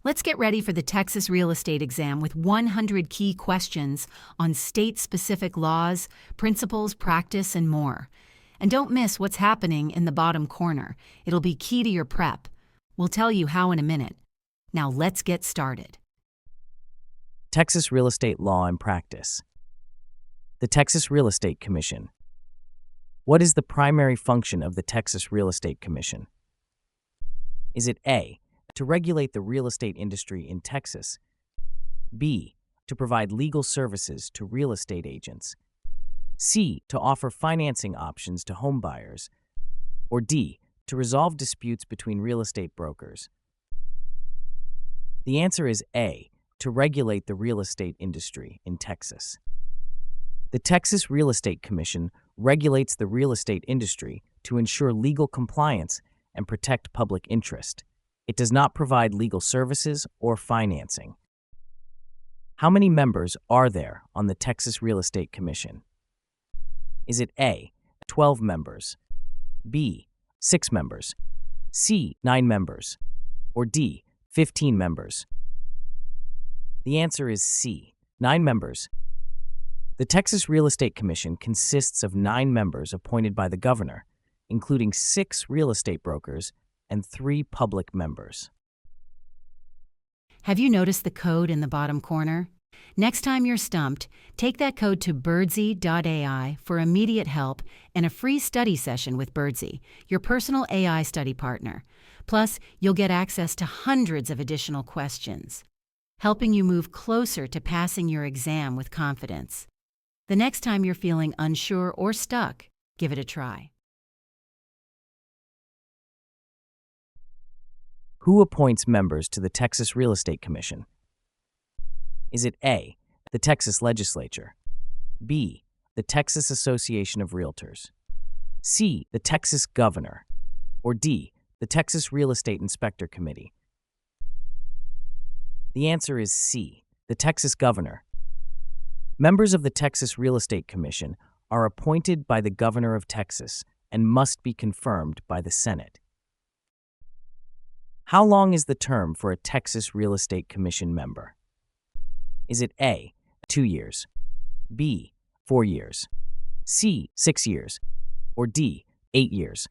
Let's get ready for the Texas real estate exam with 100 key questions on state-specific laws, principles, practice, and more. And don't miss what's happening in the bottom corner. It'll be key to your prep. We'll tell you how in a minute. Now let's get started. Texas real estate law and practice. The Texas Real Estate Commission. What is the primary function of the Texas Real Estate Commission? Is it A, to regulate the real estate industry in Texas, B, to provide legal services to real estate agents, C, to offer financing options to home buyers, or D, to resolve disputes between real estate brokers? The answer is A, to regulate the real estate industry in Texas. The Texas Real Estate Commission regulates the real estate industry to ensure legal compliance and protect public interest. It does not provide legal services or financing. How many members are there on the Texas Real Estate Commission? Is it A, 12 members, B, 6 members, C, 9 members, or D, 15 members? The answer is C, 9 members. The Texas Real Estate Commission consists of 9 members appointed by the governor, including 6 real estate brokers and 3 public members. Have you noticed the code in the bottom corner? Next time you're stumped, take that code to birdsy.ai for immediate help and a free study session with Birdsy, your personal AI study partner. Plus, you'll get access to hundreds of additional questions, helping you move closer to passing your exam with confidence. The next time you're feeling unsure or stuck, give it a try. Who appoints members to the Texas Real Estate Commission? Is it A, the Texas Legislature, B, the Texas Association of Realtors, C, the Texas Governor, or D, the Texas Real Estate Inspector Committee? The answer is C, the Texas Governor. Members of the Texas Real Estate Commission are appointed by the Governor of Texas and must be confirmed by the Senate. How long is the term for a Texas Real Estate Commission member? Is it A, 2 years, B, 4 years, C, 6 years, or D, 8 years?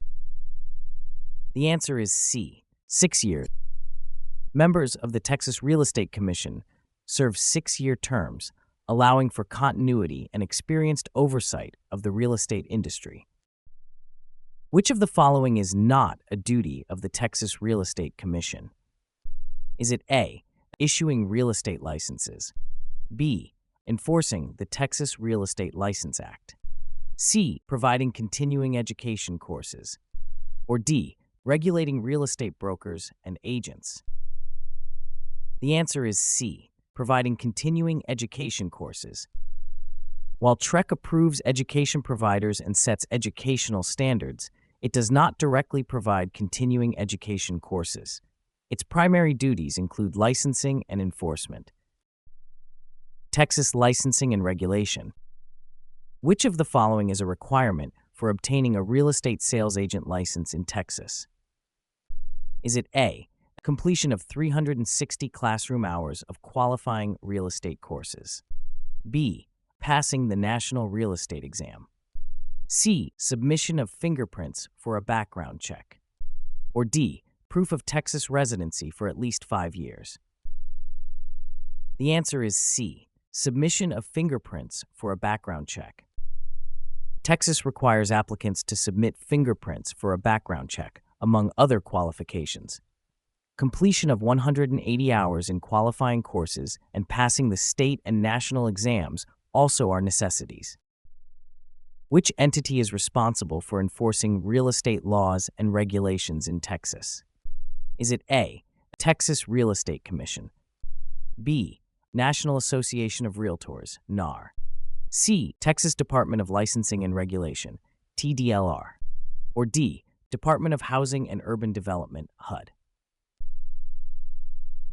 The answer is C, 6 years. Members of the Texas Real Estate Commission serve 6-year terms, allowing for continuity and experienced oversight of the real estate industry. Which of the following is not a duty of the Texas Real Estate Commission? Is it A, issuing real estate licenses, B, enforcing the Texas Real Estate License Act, C, providing continuing education courses, or D, regulating real estate brokers and agents? The answer is C, providing continuing education courses. While TREC approves education providers and sets educational standards, it does not directly provide continuing education courses. Its primary duties include licensing and enforcement. Texas licensing and regulation. Which of the following is a requirement for obtaining a real estate sales agent license in Texas? Is it A, completion of 360 classroom hours of qualifying real estate courses, B, passing the National Real Estate Exam, C, submission of fingerprints for a background check, or D, proof of Texas residency for at least 5 years? The answer is C, submission of fingerprints for a background check. Texas requires applicants to submit fingerprints for a background check, among other qualifications. Completion of 180 hours in qualifying courses and passing the state and national exams also are necessities. Which entity is responsible for enforcing real estate laws and regulations in Texas? Is it A, Texas Real Estate Commission, B, National Association of Realtors, NAR, C, Texas Department of Licensing and Regulation, TDLR, or D, Department of Housing and Urban Development, HUD?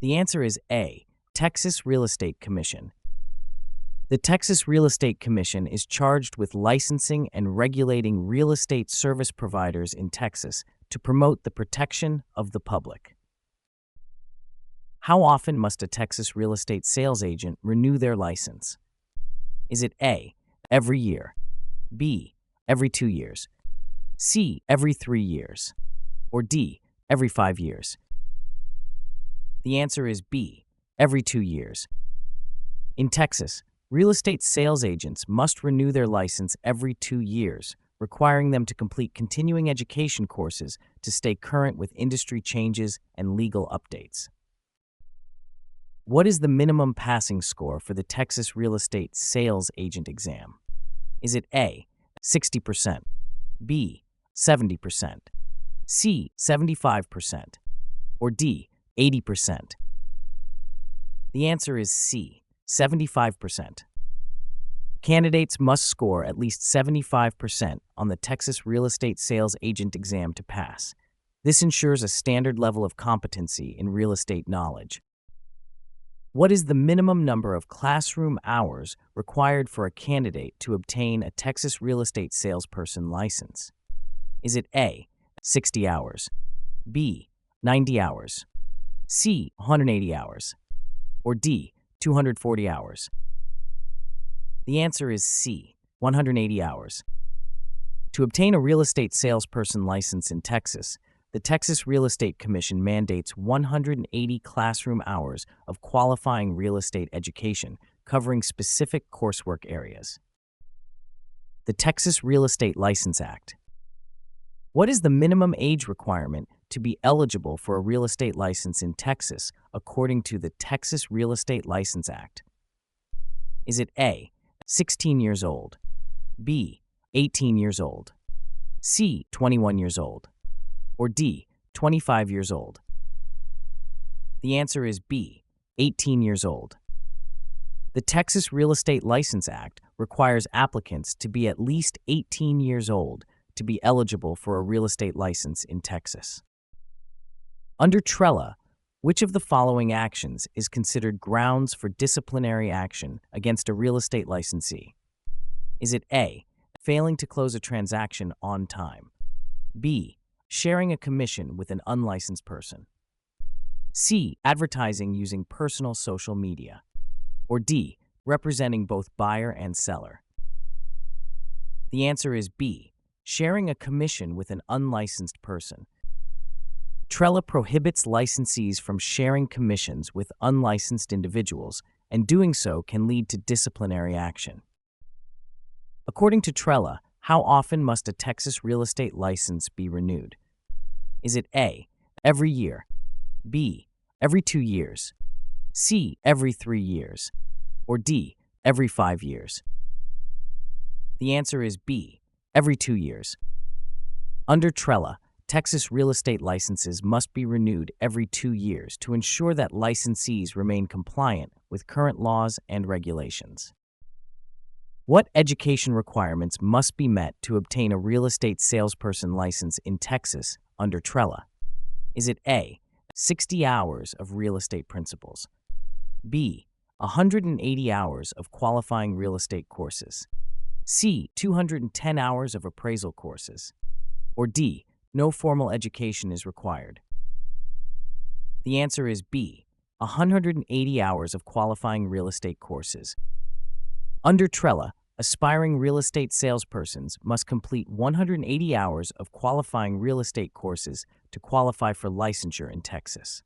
The answer is A, Texas Real Estate Commission. The Texas Real Estate Commission is charged with licensing and regulating real estate service providers in Texas to promote the protection of the public. How often must a Texas real estate sales agent renew their license? Is it A, every year, B, every 2 years, C, every 3 years, or D, every 5 years? The answer is B, every 2 years. In Texas, real estate sales agents must renew their license every 2 years, requiring them to complete continuing education courses to stay current with industry changes and legal updates. What is the minimum passing score for the Texas real estate sales agent exam? Is it A, 60%, B, 70%, C, 75%, or D, 80%? The answer is C, 75%. Candidates must score at least 75% on the Texas real estate sales agent exam to pass. This ensures a standard level of competency in real estate knowledge. What is the minimum number of classroom hours required for a candidate to obtain a Texas real estate salesperson license? Is it A, 60 hours, B, 90 hours, C, 180 hours, or D, 240 hours? The answer is C, 180 hours. To obtain a real estate salesperson license in Texas, the Texas Real Estate Commission mandates 180 classroom hours of qualifying real estate education covering specific coursework areas. The Texas Real Estate License Act. What is the minimum age requirement to be eligible for a real estate license in Texas according to the Texas Real Estate License Act? Is it A, 16 years old, B, 18 years old, C, 21 years old, or D, 25 years old? The answer is B, 18 years old. The Texas Real Estate License Act requires applicants to be at least 18 years old to be eligible for a real estate license in Texas. Under TRELA, which of the following actions is considered grounds for disciplinary action against a real estate licensee? Is it A, failing to close a transaction on time, B, sharing a commission with an unlicensed person, C, advertising using personal social media, or D, representing both buyer and seller? The answer is B, sharing a commission with an unlicensed person. TRELA prohibits licensees from sharing commissions with unlicensed individuals, and doing so can lead to disciplinary action. According to TRELA, how often must a Texas real estate license be renewed? Is it A, every year, B, every 2 years, C, every 3 years, or D, every 5 years? The answer is B, every 2 years. Under TRELA, Texas real estate licenses must be renewed every 2 years to ensure that licensees remain compliant with current laws and regulations. What education requirements must be met to obtain a real estate salesperson license in Texas under TRELA? Is it A, 60 hours of real estate principles, B, 180 hours of qualifying real estate courses, C, 210 hours of appraisal courses, or D, no formal education is required? The answer is B, 180 hours of qualifying real estate courses. Under TRELA, aspiring real estate salespersons must complete 180 hours of qualifying real estate courses to qualify for licensure in Texas.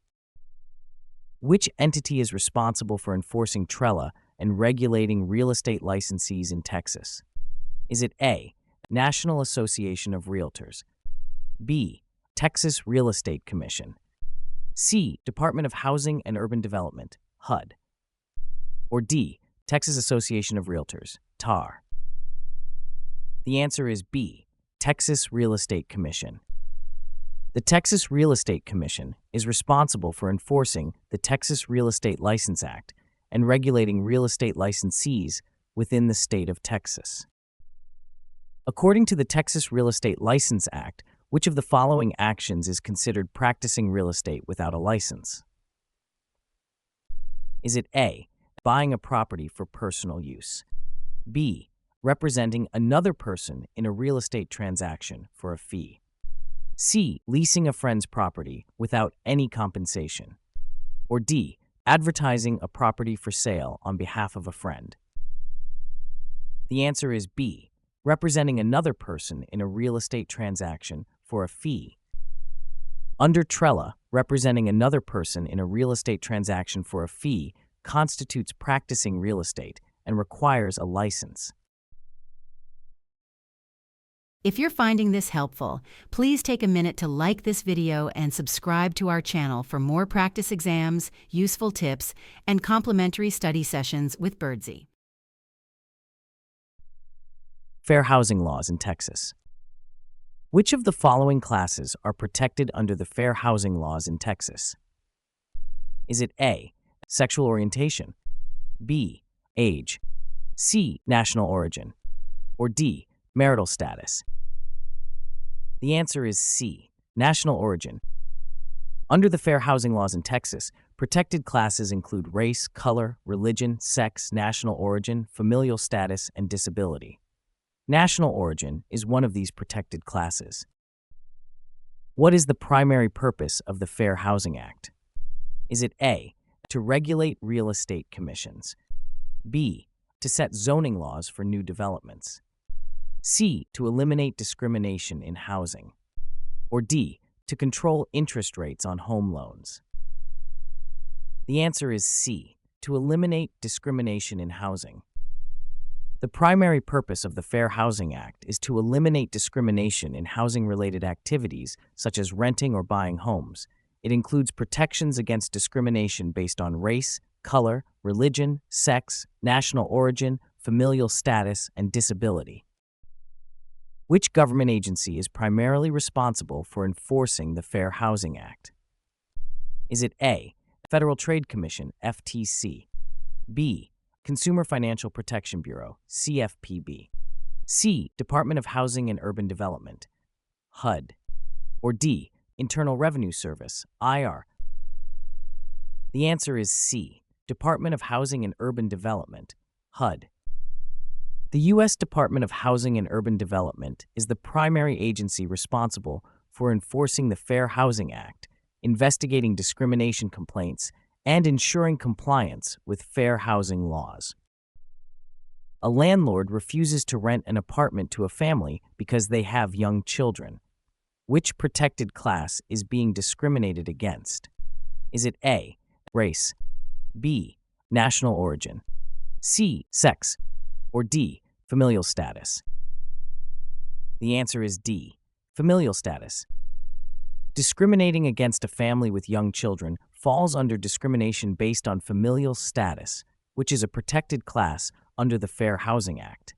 Which entity is responsible for enforcing TRELA and regulating real estate licensees in Texas? Is it A, National Association of Realtors, B, Texas Real Estate Commission, C, Department of Housing and Urban Development, HUD, or D, Texas Association of Realtors, TAR? The answer is B, Texas Real Estate Commission. The Texas Real Estate Commission is responsible for enforcing the Texas Real Estate License Act and regulating real estate licensees within the state of Texas. According to the Texas Real Estate License Act, which of the following actions is considered practicing real estate without a license? Is it A, buying a property for personal use, B, representing another person in a real estate transaction for a fee, C, leasing a friend's property without any compensation, Or D, advertising a property for sale on behalf of a friend? The answer is B, representing another person in a real estate transaction for a fee. Under TRELA, representing another person in a real estate transaction for a fee constitutes practicing real estate and requires a license. If you're finding this helpful, please take a minute to like this video and subscribe to our channel for more practice exams, useful tips, and complimentary study sessions with Birdsy. Fair housing laws in Texas. Which of the following classes are protected under the fair housing laws in Texas? Is it A, sexual orientation, B, age, C, national origin, or D, marital status? The answer is C, national origin. Under the fair housing laws in Texas, protected classes include race, color, religion, sex, national origin, familial status, and disability. National origin is one of these protected classes. What is the primary purpose of the Fair Housing Act? Is it A, to regulate real estate commissions, B, to set zoning laws for new developments, C, to eliminate discrimination in housing, or D, to control interest rates on home loans? The answer is C, to eliminate discrimination in housing. The primary purpose of the Fair Housing Act is to eliminate discrimination in housing-related activities such as renting or buying homes. It includes protections against discrimination based on race, color, religion, sex, national origin, familial status, and disability. Which government agency is primarily responsible for enforcing the Fair Housing Act? Is it A, Federal Trade Commission, FTC, B, Consumer Financial Protection Bureau, CFPB, C, Department of Housing and Urban Development, HUD, or D, Internal Revenue Service, IR? The answer is C, Department of Housing and Urban Development, HUD. The U.S. Department of Housing and Urban Development is the primary agency responsible for enforcing the Fair Housing Act, investigating discrimination complaints, and ensuring compliance with fair housing laws. A landlord refuses to rent an apartment to a family because they have young children. Which protected class is being discriminated against? Is it A, race, B, national origin, C, sex, or D, familial status? The answer is D, familial status. Discriminating against a family with young children falls under discrimination based on familial status, which is a protected class under the Fair Housing Act.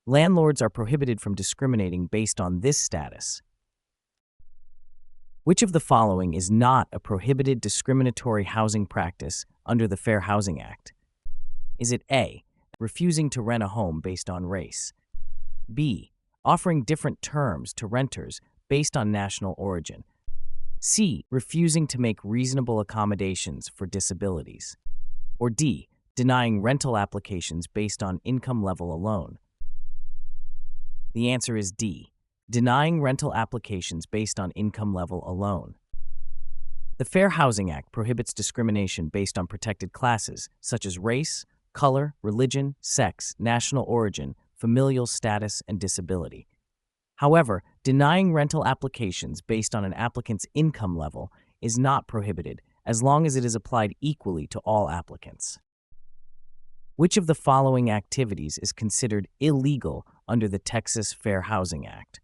Landlords are prohibited from discriminating based on this status. Which of the following is not a prohibited discriminatory housing practice under the Fair Housing Act? Is it A, refusing to rent a home based on race, B, offering different terms to renters based on national origin, C, refusing to make reasonable accommodations for disabilities, or D, denying rental applications based on income level alone? The answer is D, denying rental applications based on income level alone. The Fair Housing Act prohibits discrimination based on protected classes such as race, color, religion, sex, national origin, familial status, and disability. However, denying rental applications based on an applicant's income level is not prohibited as long as it is applied equally to all applicants. Which of the following activities is considered illegal under the Texas Fair Housing Act?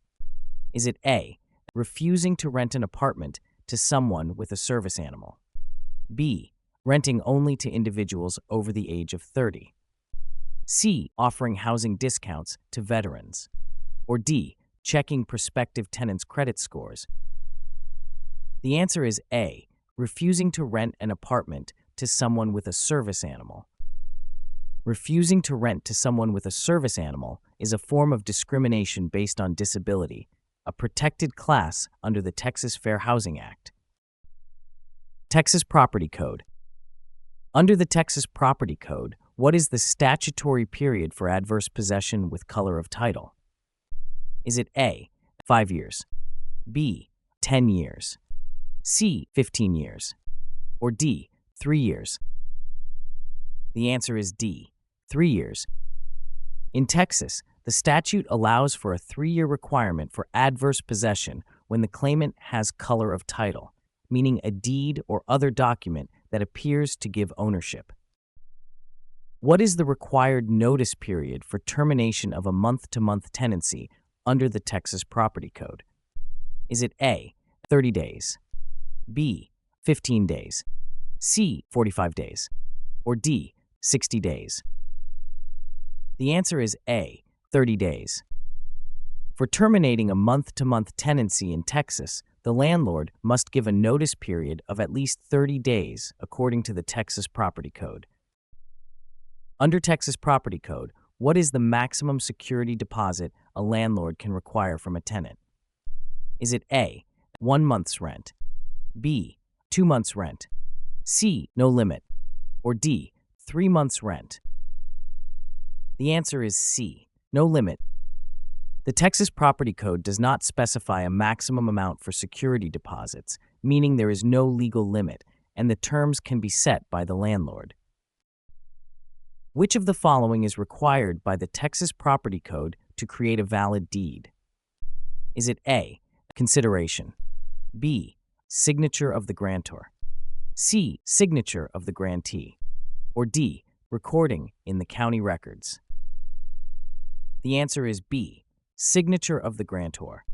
Is it A, refusing to rent an apartment to someone with a service animal, B, renting only to individuals over the age of 30, C, offering housing discounts to veterans, or D, checking prospective tenants' credit scores? The answer is A, refusing to rent an apartment to someone with a service animal. Refusing to rent to someone with a service animal is a form of discrimination based on disability, a protected class under the Texas Fair Housing Act. Texas Property Code. Under the Texas Property Code, what is the statutory period for adverse possession with color of title? Is it A, 5 years, B, 10 years, C, 15 years, Or D, 3 years? The answer is D, 3 years. In Texas, the statute allows for a 3-year requirement for adverse possession when the claimant has color of title, meaning a deed or other document that appears to give ownership. What is the required notice period for termination of a month-to-month tenancy under the Texas Property Code? Is it A, 30 days, B, 15 days, C, 45 days, or D, 60 days? The answer is A, 30 days. For terminating a month-to-month tenancy in Texas, the landlord must give a notice period of at least 30 days according to the Texas Property Code. Under Texas Property Code, what is the maximum security deposit a landlord can require from a tenant? Is it A, 1 month's rent, B, 2 months' rent, C, no limit, or D, 3 months' rent? The answer is C, no limit. The Texas Property Code does not specify a maximum amount for security deposits, meaning there is no legal limit, and the terms can be set by the landlord. Which of the following is required by the Texas Property Code to create a valid deed? Is it A, consideration, B, signature of the grantor, C, signature of the grantee, or D, recording in the county records? The answer is B, signature of the grantor.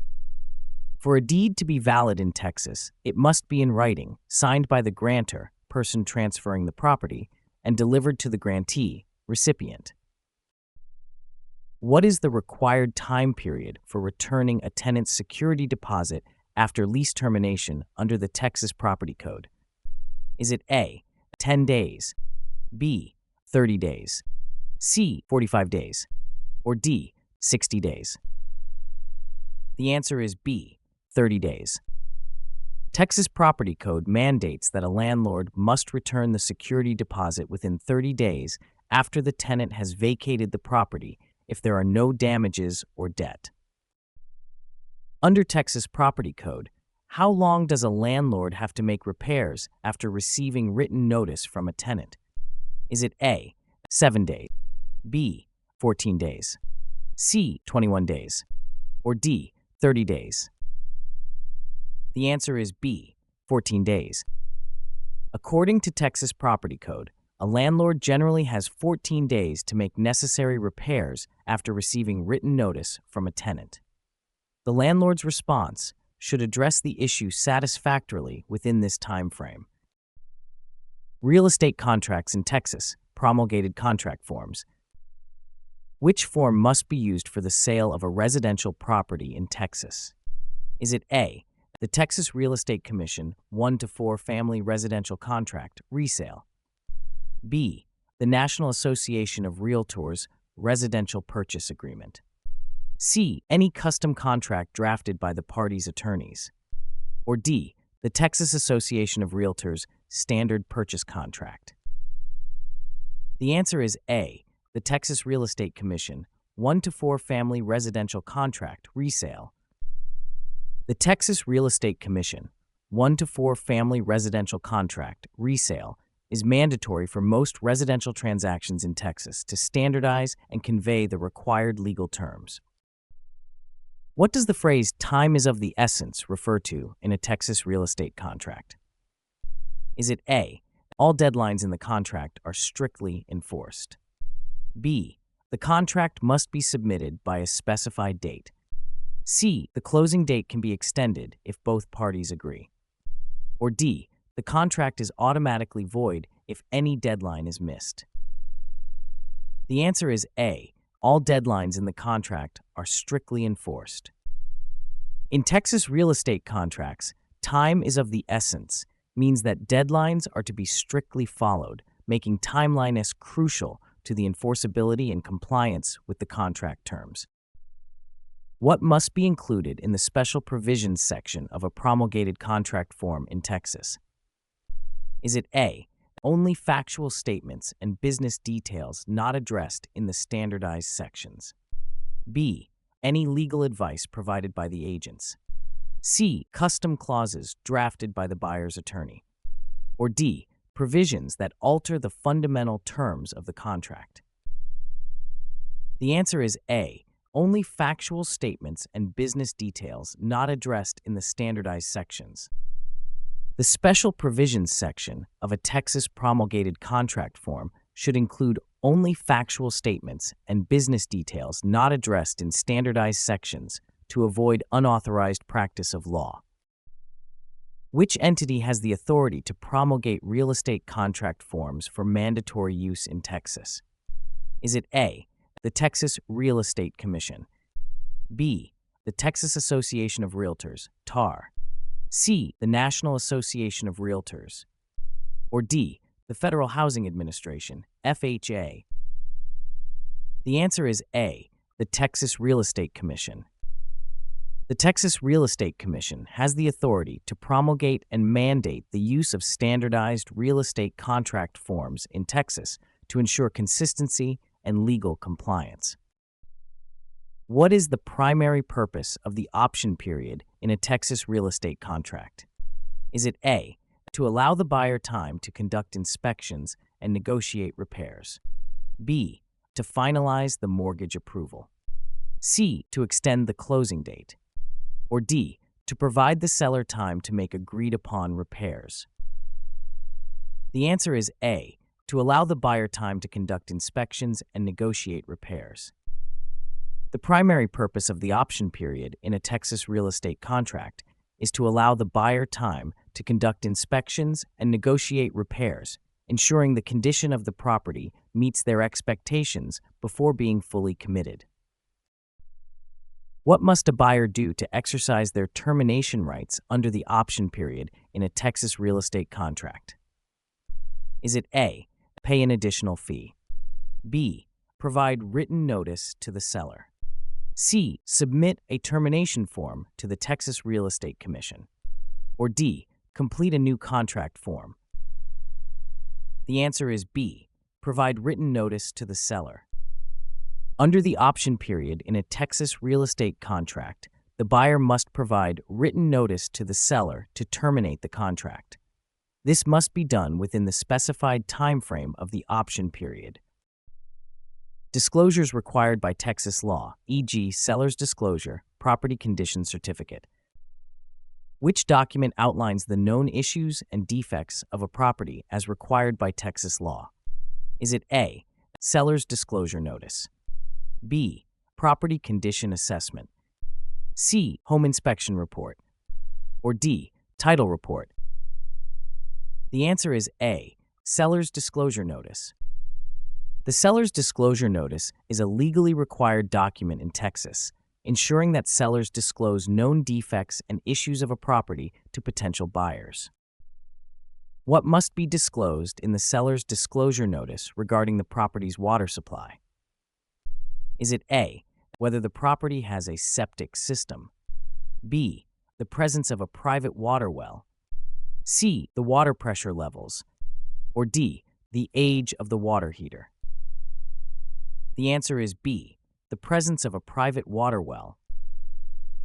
For a deed to be valid in Texas, it must be in writing, signed by the grantor, person transferring the property, and delivered to the grantee, recipient. What is the required time period for returning a tenant's security deposit after lease termination under the Texas Property Code? Is it A, 10 days, B, 30 days, C, 45 days, or D, 60 days? The answer is B, 30 days. Texas Property Code mandates that a landlord must return the security deposit within 30 days after the tenant has vacated the property if there are no damages or debt. Under Texas Property Code, how long does a landlord have to make repairs after receiving written notice from a tenant? Is it A, 7 days, B, 14 days, C, 21 days, or D, 30 days? The answer is B, 14 days. According to Texas Property Code, a landlord generally has 14 days to make necessary repairs after receiving written notice from a tenant. The landlord's response should address the issue satisfactorily within this time frame. Real estate contracts in Texas, promulgated contract forms. Which form must be used for the sale of a residential property in Texas? Is it A, the Texas Real Estate Commission 1-4 Family Residential Contract, resale, B, the National Association of Realtors Residential Purchase Agreement, C, any custom contract drafted by the parties' attorneys, or D, the Texas Association of Realtors Standard Purchase Contract? The answer is A, the Texas Real Estate Commission 1-4 Family Residential Contract, resale. The Texas Real Estate Commission 1-4 Family Residential Contract, resale is mandatory for most residential transactions in Texas to standardize and convey the required legal terms. What does the phrase "time is of the essence" refer to in a Texas real estate contract? Is it A, all deadlines in the contract are strictly enforced, B, the contract must be submitted by a specified date, C, the closing date can be extended if both parties agree, or D, the contract is automatically void if any deadline is missed? The answer is A, all deadlines in the contract are strictly enforced. In Texas real estate contracts, time is of the essence means that deadlines are to be strictly followed, making timeliness crucial to the enforceability and compliance with the contract terms. What must be included in the special provisions section of a promulgated contract form in Texas? Is it A, only factual statements and business details not addressed in the standardized sections, B, any legal advice provided by the agents, C, custom clauses drafted by the buyer's attorney, Or D, provisions that alter the fundamental terms of the contract? The answer is A, only factual statements and business details not addressed in the standardized sections. The Special Provisions section of a Texas promulgated contract form should include only factual statements and business details not addressed in standardized sections to avoid unauthorized practice of law. Which entity has the authority to promulgate real estate contract forms for mandatory use in Texas? Is it A, the Texas Real Estate Commission, B, the Texas Association of Realtors, TAR, C, the National Association of Realtors, or D, the Federal Housing Administration, FHA? The answer is A, the Texas Real Estate Commission. The Texas Real Estate Commission has the authority to promulgate and mandate the use of standardized real estate contract forms in Texas to ensure consistency and legal compliance. What is the primary purpose of the option period in a Texas real estate contract? Is it A, to allow the buyer time to conduct inspections and negotiate repairs, B, to finalize the mortgage approval, C, to extend the closing date, or D, to provide the seller time to make agreed-upon repairs? The answer is A, to allow the buyer time to conduct inspections and negotiate repairs. The primary purpose of the option period in a Texas real estate contract is to allow the buyer time to conduct inspections and negotiate repairs, ensuring the condition of the property meets their expectations before being fully committed. What must a buyer do to exercise their termination rights under the option period in a Texas real estate contract? Is it A, pay an additional fee, B, provide written notice to the seller, C, submit a termination form to the Texas Real Estate Commission, or D, complete a new contract form? The answer is B, provide written notice to the seller. Under the option period in a Texas real estate contract, the buyer must provide written notice to the seller to terminate the contract. This must be done within the specified time frame of the option period. Disclosures required by Texas law, e.g., seller's disclosure, property condition certificate. Which document outlines the known issues and defects of a property as required by Texas law? Is it A, seller's disclosure notice, B, property condition assessment, C, home inspection report, or D, title report? The answer is A, seller's disclosure notice. The seller's disclosure notice is a legally required document in Texas, ensuring that sellers disclose known defects and issues of a property to potential buyers. What must be disclosed in the seller's disclosure notice regarding the property's water supply? Is it A, whether the property has a septic system, B, the presence of a private water well, C, the water pressure levels, or D, the age of the water heater? The answer is B, the presence of a private water well.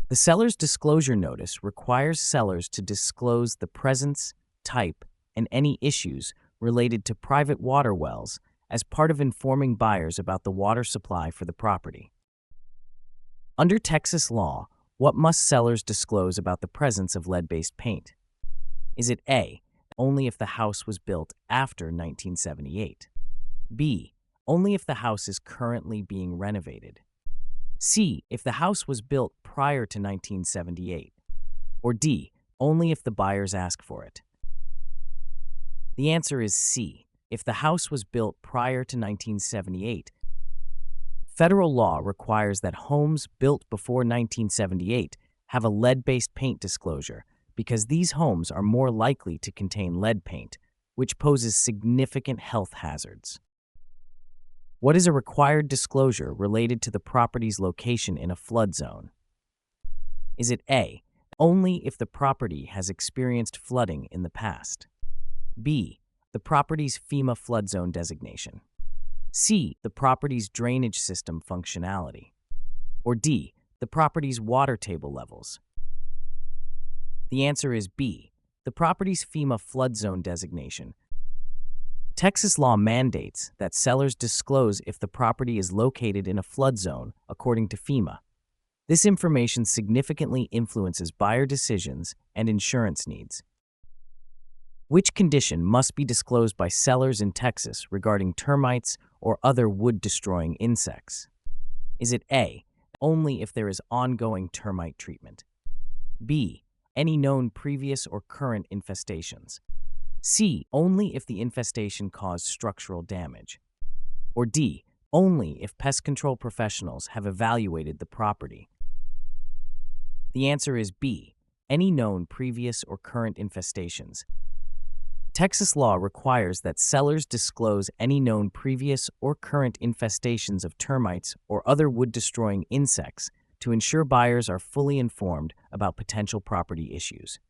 The seller's disclosure notice requires sellers to disclose the presence, type, and any issues related to private water wells as part of informing buyers about the water supply for the property. Under Texas law, what must sellers disclose about the presence of lead-based paint? Is it A, only if the house was built after 1978, B, only if the house is currently being renovated, C, if the house was built prior to 1978, or D, only if the buyers ask for it? The answer is C, if the house was built prior to 1978. Federal law requires that homes built before 1978 have a lead-based paint disclosure because these homes are more likely to contain lead paint, which poses significant health hazards. What is a required disclosure related to the property's location in a flood zone? Is it A, only if the property has experienced flooding in the past, B, the property's FEMA flood zone designation, C, the property's drainage system functionality, or D, the property's water table levels? The answer is B, the property's FEMA flood zone designation. Texas law mandates that sellers disclose if the property is located in a flood zone, according to FEMA. This information significantly influences buyer decisions and insurance needs. Which condition must be disclosed by sellers in Texas regarding termites or other wood-destroying insects? Is it A, only if there is ongoing termite treatment? B, any known previous or current infestations? C, only if the infestation caused structural damage? Or D, only if pest control professionals have evaluated the property? The answer is B, any known previous or current infestations. Texas law requires that sellers disclose any known previous or current infestations of termites or other wood-destroying insects to ensure buyers are fully informed about potential property issues.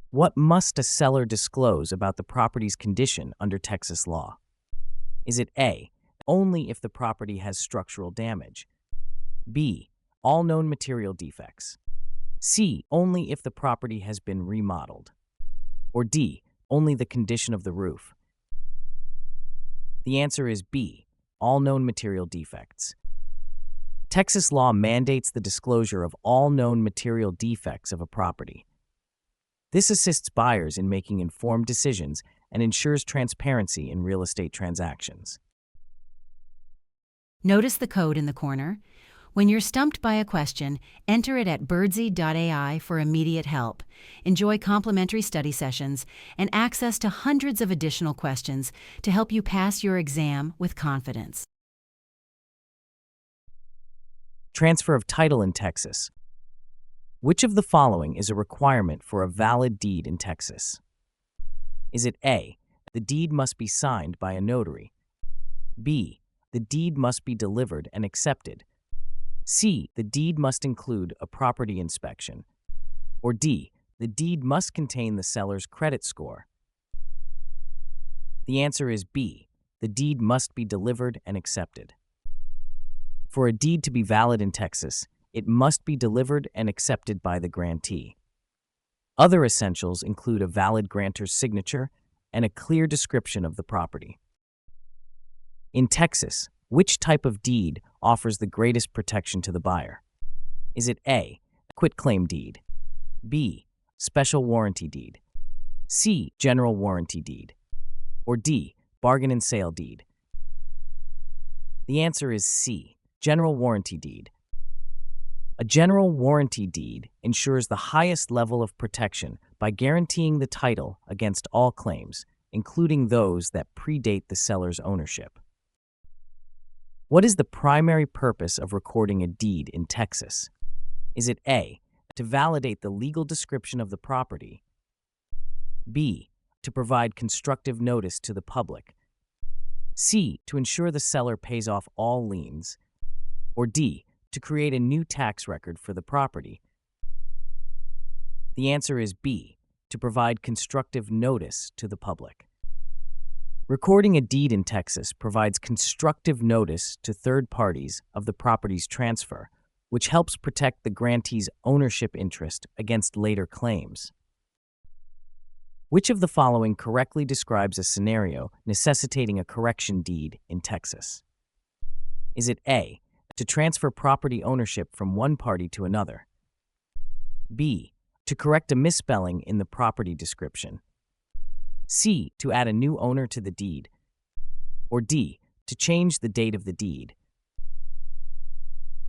What must a seller disclose about the property's condition under Texas law? Is it A, only if the property has structural damage? B, all known material defects? C, only if the property has been remodeled? Or D, only the condition of the roof? The answer is B, all known material defects. Texas law mandates the disclosure of all known material defects of a property. This assists buyers in making informed decisions and ensures transparency in real estate transactions. Notice the code in the corner? When you're stumped by a question, enter it at birdsy.ai for immediate help. Enjoy complimentary study sessions and access to hundreds of additional questions to help you pass your exam with confidence. Transfer of title in Texas. Which of the following is a requirement for a valid deed in Texas? Is it A, the deed must be signed by a notary? B, the deed must be delivered and accepted? C, the deed must include a property inspection? Or D, the deed must contain the seller's credit score? The answer is B, the deed must be delivered and accepted. For a deed to be valid in Texas, it must be delivered and accepted by the grantee. Other essentials include a valid grantor's signature and a clear description of the property. In Texas, which type of deed offers the greatest protection to the buyer? Is it A, quitclaim deed? B, special warranty deed? C, general warranty deed? Or D, bargain and sale deed? The answer is C, general warranty deed. A general warranty deed ensures the highest level of protection by guaranteeing the title against all claims, including those that predate the seller's ownership. What is the primary purpose of recording a deed in Texas? Is it A, to validate the legal description of the property? B, to provide constructive notice to the public? C, to ensure the seller pays off all liens? Or D, to create a new tax record for the property? The answer is B, to provide constructive notice to the public. Recording a deed in Texas provides constructive notice to third parties of the property's transfer, which helps protect the grantee's ownership interest against later claims. Which of the following correctly describes a scenario necessitating a correction deed in Texas? Is it A, to transfer property ownership from one party to another? B, to correct a misspelling in the property description? C, to add a new owner to the deed? Or D, to change the date of the deed?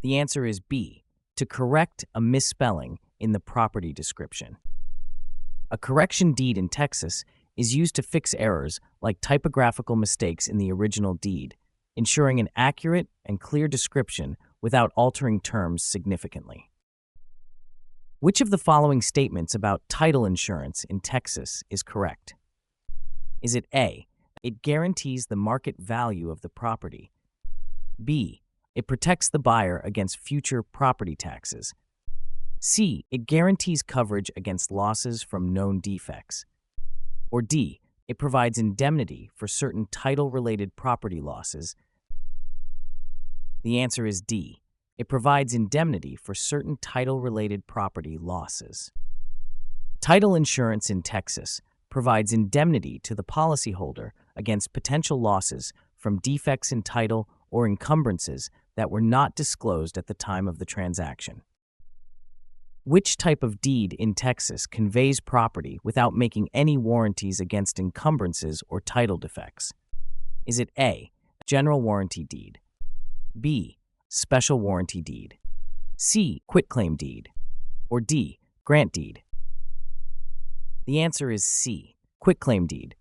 The answer is B, to correct a misspelling in the property description. A correction deed in Texas is used to fix errors like typographical mistakes in the original deed, ensuring an accurate and clear description without altering terms significantly. Which of the following statements about title insurance in Texas is correct? Is it A, it guarantees the market value of the property? B, it protects the buyer against future property taxes? C, it guarantees coverage against losses from known defects? Or D, it provides indemnity for certain title-related property losses? The answer is D. It provides indemnity for certain title-related property losses. Title insurance in Texas provides indemnity to the policyholder against potential losses from defects in title or encumbrances that were not disclosed at the time of the transaction. Which type of deed in Texas conveys property without making any warranties against encumbrances or title defects? Is it A, general warranty deed, B, special warranty deed, C, quitclaim deed, or D, grant deed? The answer is C, quitclaim deed.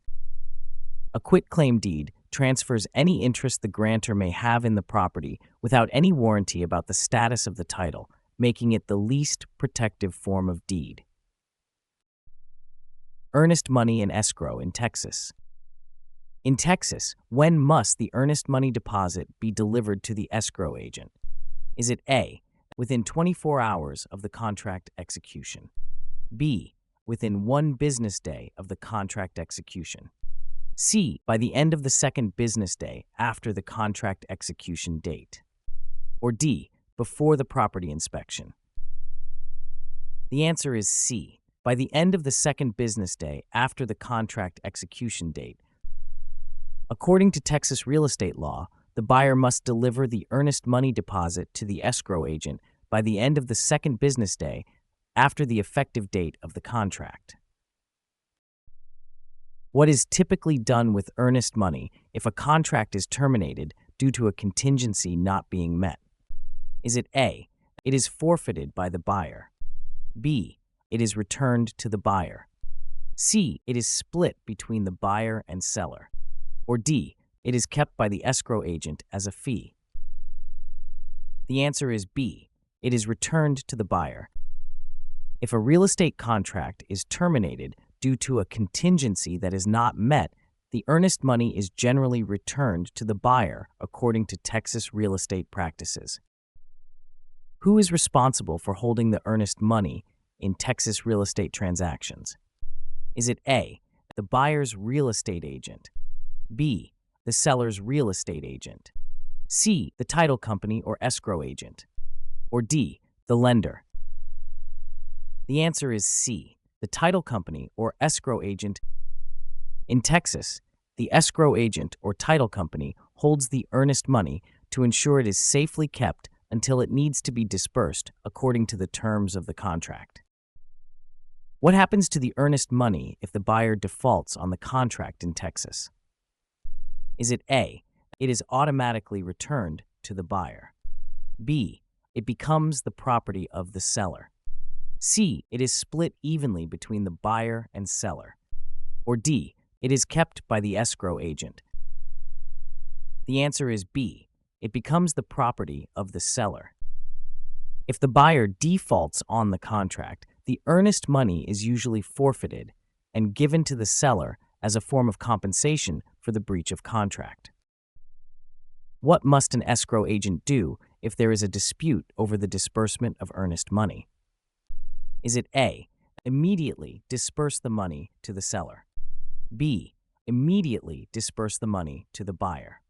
A quitclaim deed transfers any interest the grantor may have in the property without any warranty about the status of the title, making it the least protective form of deed. Earnest money and escrow in Texas. In Texas, when must the earnest money deposit be delivered to the escrow agent? Is it A, within 24 hours of the contract execution, B, within 1 business day of the contract execution, C, by the end of the 2nd business day after the contract execution date, or D, before the property inspection? The answer is C, by the end of the 2nd business day after the contract execution date. According to Texas real estate law, the buyer must deliver the earnest money deposit to the escrow agent by the end of the 2nd business day after the effective date of the contract. What is typically done with earnest money if a contract is terminated due to a contingency not being met? Is it A, it is forfeited by the buyer, B, it is returned to the buyer, C, it is split between the buyer and seller, or D, it is kept by the escrow agent as a fee? The answer is B, it is returned to the buyer. If a real estate contract is terminated due to a contingency that is not met, the earnest money is generally returned to the buyer according to Texas real estate practices. Who is responsible for holding the earnest money in Texas real estate transactions? Is it A, the buyer's real estate agent, B, the seller's real estate agent, C, the title company or escrow agent, or D, the lender? The answer is C, the title company or escrow agent. In Texas, the escrow agent or title company holds the earnest money to ensure it is safely kept until it needs to be dispersed according to the terms of the contract. What happens to the earnest money if the buyer defaults on the contract in Texas? Is it A, it is automatically returned to the buyer, B, it becomes the property of the seller, C, it is split evenly between the buyer and seller, or D, it is kept by the escrow agent? The answer is B, it becomes the property of the seller. If the buyer defaults on the contract, the earnest money is usually forfeited and given to the seller as a form of compensation for the breach of contract. What must an escrow agent do if there is a dispute over the disbursement of earnest money? Is it A, immediately disperse the money to the seller, B, immediately disperse the money to the buyer,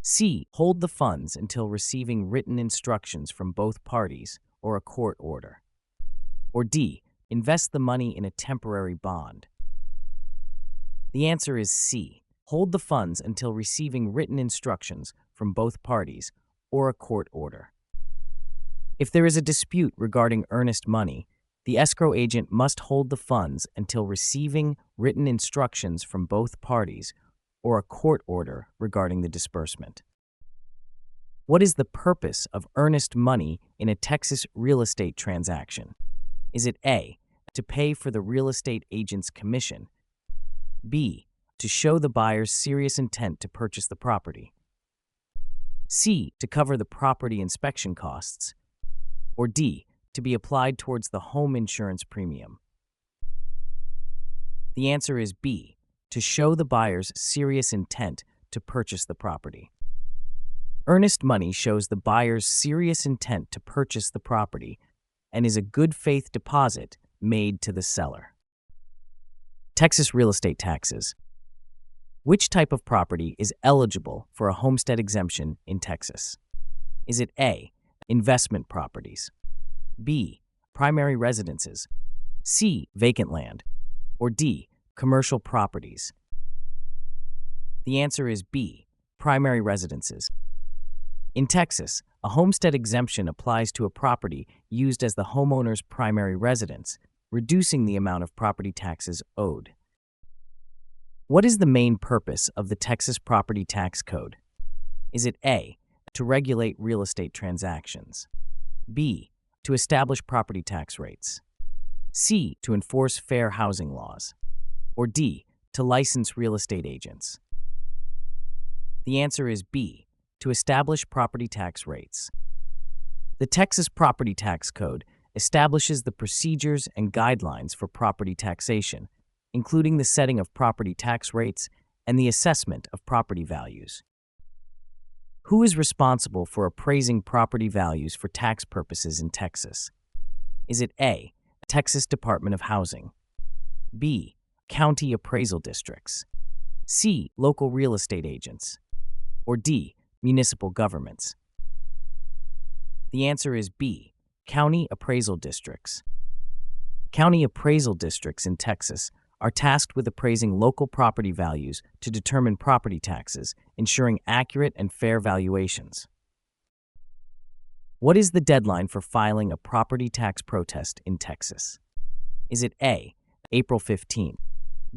C, hold the funds until receiving written instructions from both parties or a court order, or D, invest the money in a temporary bond? The answer is C, hold the funds until receiving written instructions from both parties or a court order. If there is a dispute regarding earnest money, the escrow agent must hold the funds until receiving written instructions from both parties or a court order regarding the disbursement. What is the purpose of earnest money in a Texas real estate transaction? Is it A, to pay for the real estate agent's commission, B, to show the buyer's serious intent to purchase the property, C, to cover the property inspection costs, or D, to be applied towards the home insurance premium? The answer is B, to show the buyer's serious intent to purchase the property. Earnest money shows the buyer's serious intent to purchase the property and is a good faith deposit made to the seller. Texas real estate taxes. Which type of property is eligible for a homestead exemption in Texas? Is it A, investment properties, B, primary residences, C. Vacant land, or D. Commercial properties? The answer is B. Primary residences. In Texas, a homestead exemption applies to a property used as the homeowner's primary residence, reducing the amount of property taxes owed. What is the main purpose of the Texas Property Tax Code? Is it A. to regulate real estate transactions, B. to establish property tax rates, C. to enforce fair housing laws, or D. to license real estate agents? The answer is B. to establish property tax rates. The Texas Property Tax Code establishes the procedures and guidelines for property taxation, including the setting of property tax rates and the assessment of property values. Who is responsible for appraising property values for tax purposes in Texas? Is it A. Texas Department of Housing, B. County appraisal districts, C. Local real estate agents, or D. Municipal governments? The answer is B. County appraisal districts. County appraisal districts in Texas are tasked with appraising local property values to determine property taxes, ensuring accurate and fair valuations. What is the deadline for filing a property tax protest in Texas? Is it A. April 15,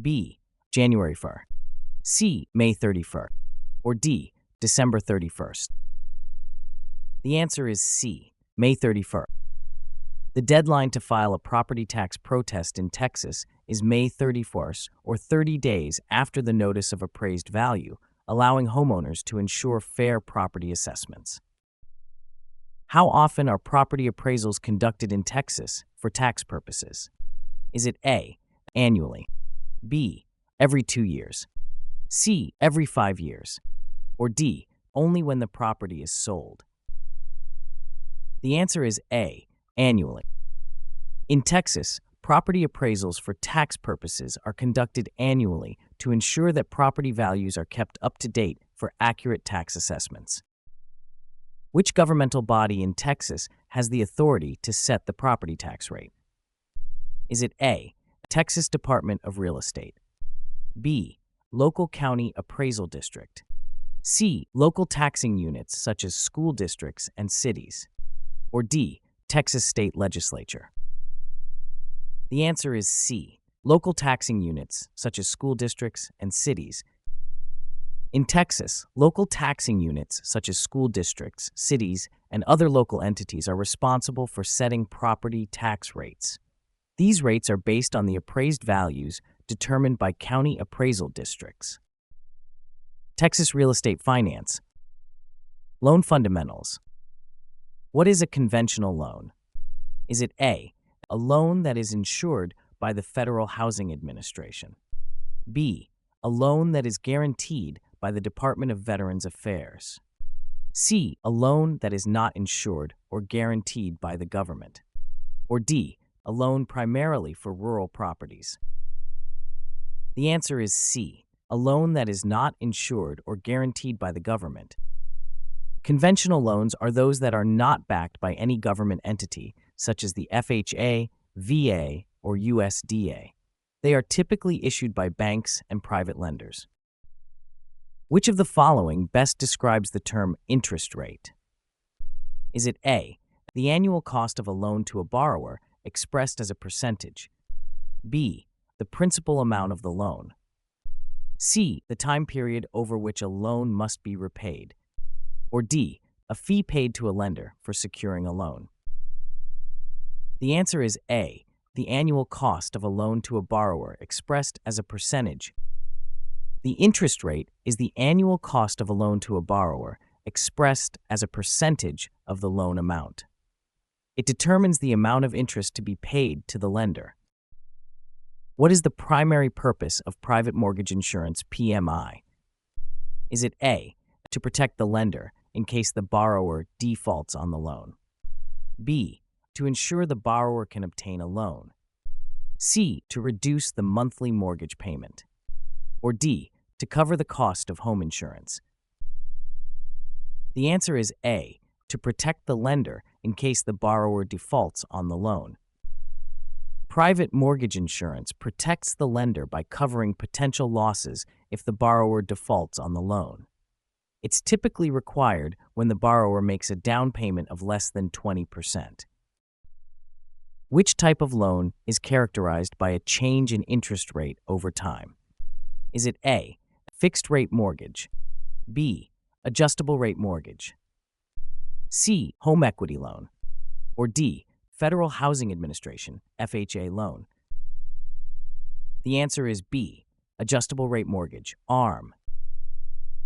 B. January 1, C. May 31, or D. December 31st? The answer is C. May 31st. The deadline to file a property tax protest in Texas is May 31st, or 30 days after the notice of appraised value, allowing homeowners to ensure fair property assessments. How often are property appraisals conducted in Texas for tax purposes? Is it A. annually, B. every 2 years, C. every 5 years, or D. only when the property is sold? The answer is A. annually. In Texas, property appraisals for tax purposes are conducted annually to ensure that property values are kept up to date for accurate tax assessments. Which governmental body in Texas has the authority to set the property tax rate? Is it A. Texas Department of Real Estate, B. Local County Appraisal District, C. Local taxing units such as school districts and cities, or D. Texas State Legislature? The answer is C. Local taxing units such as school districts and cities. In Texas, local taxing units such as school districts, cities, and other local entities are responsible for setting property tax rates. These rates are based on the appraised values determined by county appraisal districts. Texas real estate finance. Loan fundamentals. What is a conventional loan? Is it A. a loan that is insured by the Federal Housing Administration, B. a loan that is guaranteed by the Department of Veterans Affairs, C. a loan that is not insured or guaranteed by the government, or D. a loan primarily for rural properties? The answer is C. a loan that is not insured or guaranteed by the government. Conventional loans are those that are not backed by any government entity, such as the FHA, VA, or USDA. They are typically issued by banks and private lenders. Which of the following best describes the term interest rate? Is it A. the annual cost of a loan to a borrower expressed as a percentage, B. the principal amount of the loan, C. the time period over which a loan must be repaid, or D. a fee paid to a lender for securing a loan? The answer is A. the annual cost of a loan to a borrower expressed as a percentage. The interest rate is the annual cost of a loan to a borrower expressed as a percentage of the loan amount. It determines the amount of interest to be paid to the lender. What is the primary purpose of private mortgage insurance, PMI? Is it A. to protect the lender in case the borrower defaults on the loan, B. to ensure the borrower can obtain a loan, C. to reduce the monthly mortgage payment, or D. to cover the cost of home insurance? The answer is A. to protect the lender in case the borrower defaults on the loan. Private mortgage insurance protects the lender by covering potential losses if the borrower defaults on the loan. It's typically required when the borrower makes a down payment of less than 20%. Which type of loan is characterized by a change in interest rate over time? Is it A, fixed rate mortgage, B, adjustable rate mortgage, C, home equity loan, or D, Federal Housing Administration, FHA loan? The answer is B, adjustable rate mortgage, ARM.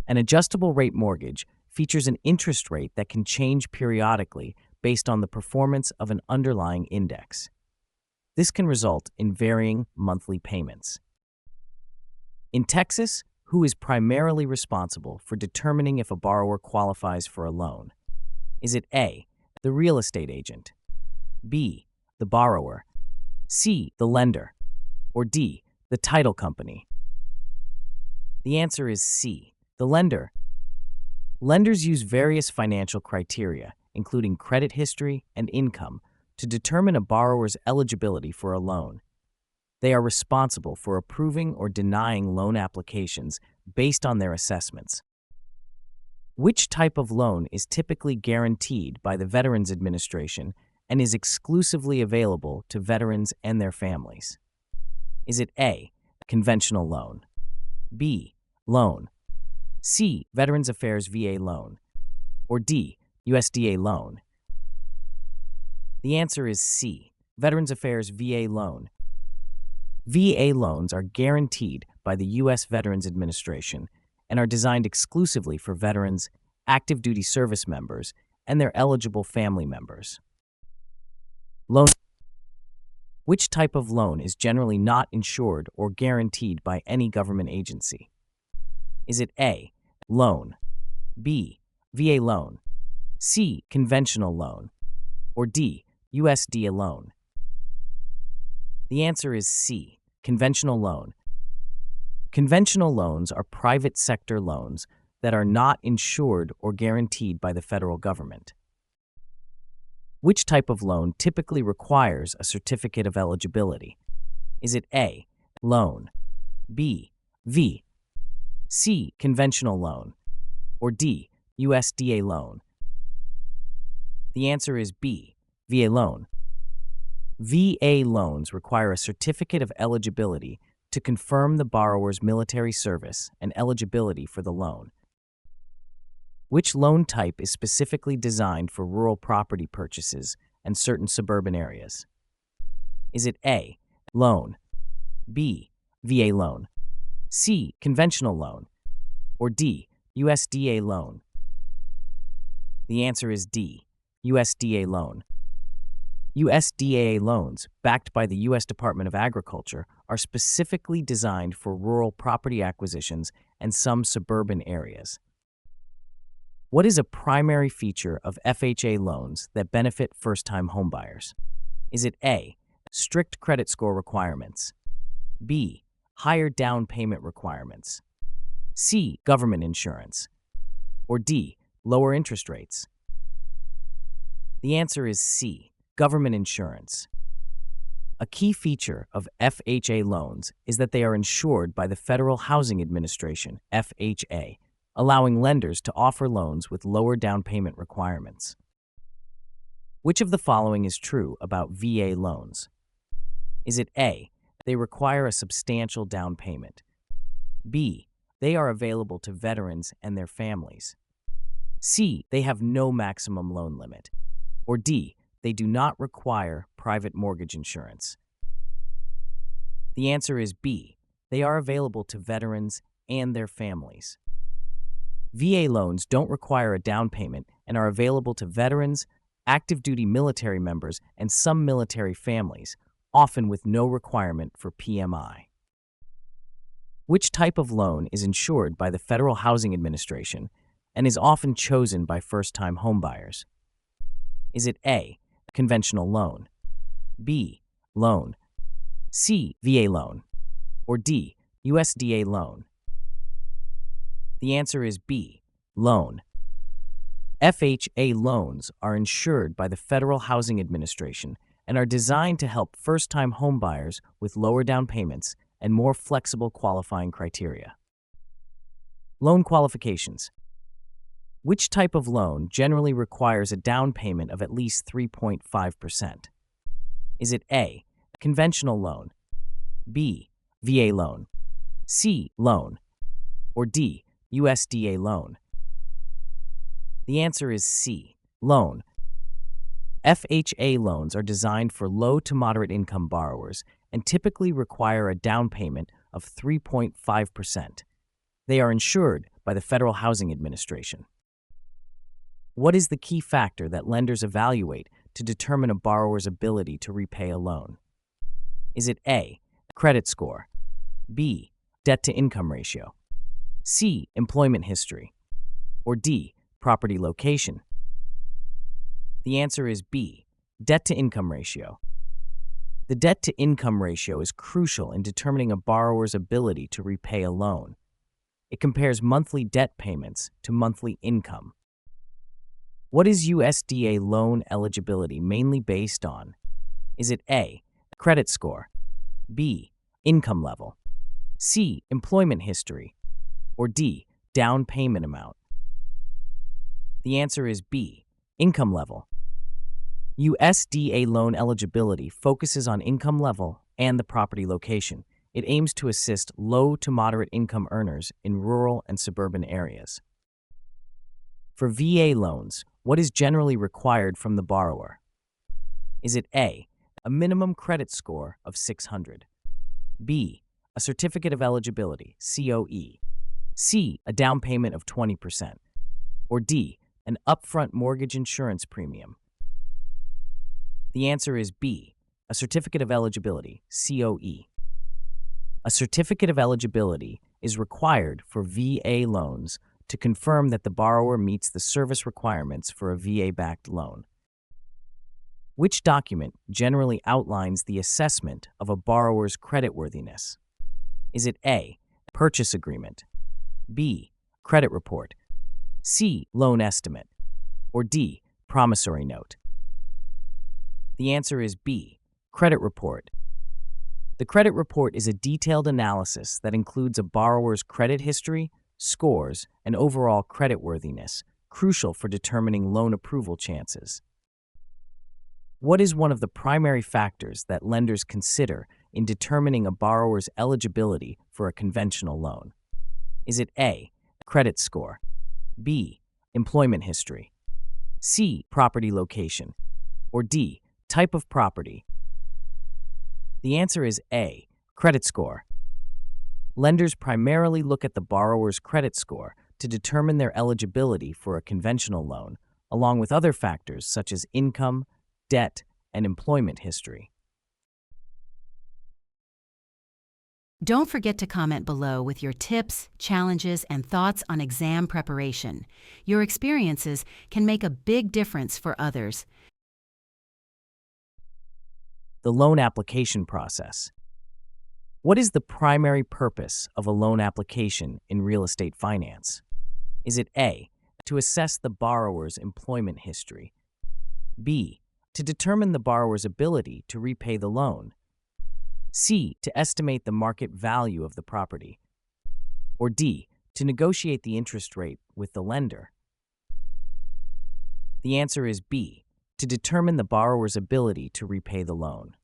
An adjustable rate mortgage features an interest rate that can change periodically based on the performance of an underlying index. This can result in varying monthly payments. In Texas, who is primarily responsible for determining if a borrower qualifies for a loan? Is it A, the real estate agent, B, the borrower, C, the lender, or D, the title company? The answer is C, the lender. Lenders use various financial criteria, including credit history and income, to determine a borrower's eligibility for a loan. They are responsible for approving or denying loan applications based on their assessments. Which type of loan is typically guaranteed by the Veterans Administration and is exclusively available to veterans and their families? Is it A, conventional loan, B, loan, C, Veterans Affairs VA loan, or D, USDA loan? The answer is C, Veterans Affairs VA loan. VA loans are guaranteed by the U.S. Veterans Administration and are designed exclusively for veterans, active duty service members, and their eligible family members. Loan. Which type of loan is generally not insured or guaranteed by any government agency? Is it A, loan, B, VA loan, C, conventional loan, or D, USDA loan? The answer is C, conventional loan. Conventional loans are private sector loans that are not insured or guaranteed by the federal government. Which type of loan typically requires a certificate of eligibility? Is it A, loan, B, V, C, conventional loan, or D, USDA loan? The answer is B, VA loan. VA loans require a certificate of eligibility to confirm the borrower's military service and eligibility for the loan. Which loan type is specifically designed for rural property purchases and certain suburban areas? Is it A, loan, B, VA loan, C, conventional loan, or D, USDA loan? The answer is D, USDA loan. USDA loans, backed by the U.S. Department of Agriculture, are specifically designed for rural property acquisitions and some suburban areas. What is a primary feature of FHA loans that benefit first-time homebuyers? Is it A, strict credit score requirements, B, higher down payment requirements, C, government insurance, or D, lower interest rates? The answer is C, government insurance. A key feature of FHA loans is that they are insured by the Federal Housing Administration, FHA, allowing lenders to offer loans with lower down payment requirements. Which of the following is true about VA loans? Is it A, they require a substantial down payment, B, they are available to veterans and their families, C, they have no maximum loan limit, or D, they do not require private mortgage insurance? The answer is B, they are available to veterans and their families. VA loans don't require a down payment and are available to veterans, active duty military members, and some military families, often with no requirement for PMI. Which type of loan is insured by the Federal Housing Administration and is often chosen by first-time homebuyers? Is it A, conventional loan, B, loan, C, VA loan, or D, USDA loan? The answer is B, loan. FHA loans are insured by the Federal Housing Administration and are designed to help first-time homebuyers with lower down payments and more flexible qualifying criteria. Loan qualifications. Which type of loan generally requires a down payment of at least 3.5%? Is it A, conventional loan, B, VA loan, C, loan, or D, USDA loan? The answer is C, loan. FHA loans are designed for low to moderate income borrowers and typically require a down payment of 3.5%. They are insured by the Federal Housing Administration. What is the key factor that lenders evaluate to determine a borrower's ability to repay a loan? Is it A, credit score, B, debt-to-income ratio, C, employment history, or D, property location? The answer is B, debt-to-income ratio. The debt-to-income ratio is crucial in determining a borrower's ability to repay a loan. It compares monthly debt payments to monthly income. What is USDA loan eligibility mainly based on? Is it A, credit score, B, income level, C, employment history, or D, down payment amount? The answer is B, income level. USDA loan eligibility focuses on income level and the property location. It aims to assist low to moderate income earners in rural and suburban areas. For VA loans, what is generally required from the borrower? Is it A, a minimum credit score of 600, B, a certificate of eligibility, COE, C, a down payment of 20%, or D, an upfront mortgage insurance premium? The answer is B, a certificate of eligibility, COE. A certificate of eligibility is required for VA loans to confirm that the borrower meets the service requirements for a VA-backed loan. Which document generally outlines the assessment of a borrower's creditworthiness? Is it A, purchase agreement, B, credit report, C, loan estimate, or D, promissory note? The answer is B, credit report. The credit report is a detailed analysis that includes a borrower's credit history, scores, and overall creditworthiness, crucial for determining loan approval chances. What is one of the primary factors that lenders consider in determining a borrower's eligibility for a conventional loan? Is it A, credit score, B, employment history, C, property location, or D, type of property? The answer is A, credit score. Lenders primarily look at the borrower's credit score to determine their eligibility for a conventional loan, along with other factors such as income, debt, and employment history. Don't forget to comment below with your tips, challenges, and thoughts on exam preparation. Your experiences can make a big difference for others. The loan application process. What is the primary purpose of a loan application in real estate finance? Is it A, to assess the borrower's employment history, B, to determine the borrower's ability to repay the loan, C, to estimate the market value of the property, or D, to negotiate the interest rate with the lender? The answer is B, to determine the borrower's ability to repay the loan.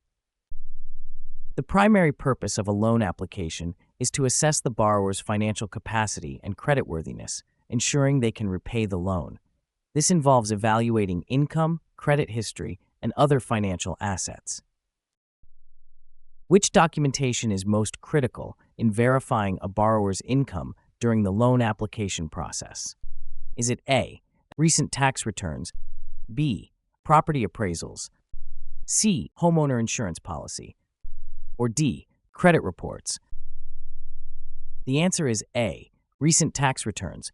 The primary purpose of a loan application is to assess the borrower's financial capacity and creditworthiness, ensuring they can repay the loan. This involves evaluating income, credit history, and other financial assets. Which documentation is most critical in verifying a borrower's income during the loan application process? Is it A, recent tax returns, B, property appraisals, C, homeowner insurance policy, or D, credit reports? The answer is A, recent tax returns.